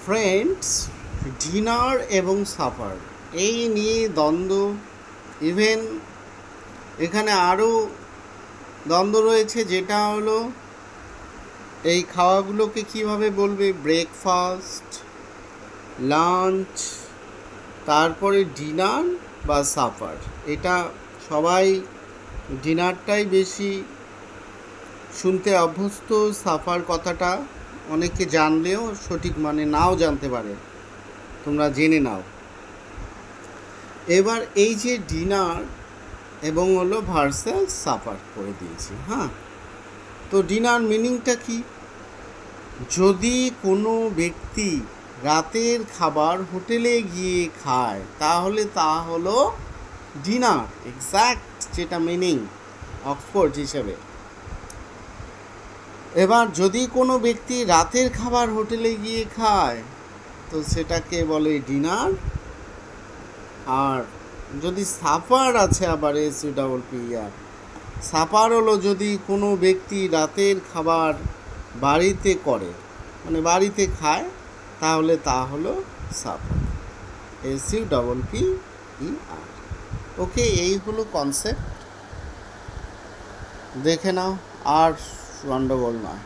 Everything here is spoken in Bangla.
ফ্রেন্ডস, ডিনার এবং সাপার এই নিয়ে দ্বন্দ্ব। ইভেন এখানে আরও দ্বন্দ্ব রয়েছে, যেটা হলো এই খাওয়াগুলোকে কিভাবে বলবে, ব্রেকফাস্ট, লাঞ্চ, তারপরে ডিনার বা সাপার। এটা সবাই ডিনারটাই বেশি শুনতে অভ্যস্ত, সাপার কথাটা অনেকে জানলেও সঠিক মানে নাও জানতে পারে, তোমরা জেনে নাও। এবার এই যে ডিনার এবং হলো ভার্সাস সাপার করে দিয়েছি। হ্যাঁ, তো ডিনার মিনিংটা কি? যদি কোনো ব্যক্তি রাতের খাবার হোটেলে গিয়ে খায় তাহলে তা হলো ডিনার, এক্স্যাক্ট যেটা মিনিং অক্সফোর্ড হিসেবে। এবার যদি কোনো ব্যক্তি রাতের খাবার হোটেলে গিয়ে খায় তো সেটাকে বলে ডিনার। আর যদি সাপার আছে আবার SUPPER, সাপার হলো যদি কোনো ব্যক্তি রাতের খাবার বাড়িতে করে, মানে বাড়িতে খায়, তাহলে তা হলো সাপার, SUPPER। ওকে, এই হলো কনসেপ্ট, দেখে নাও, আর গন্ডগোল নয়।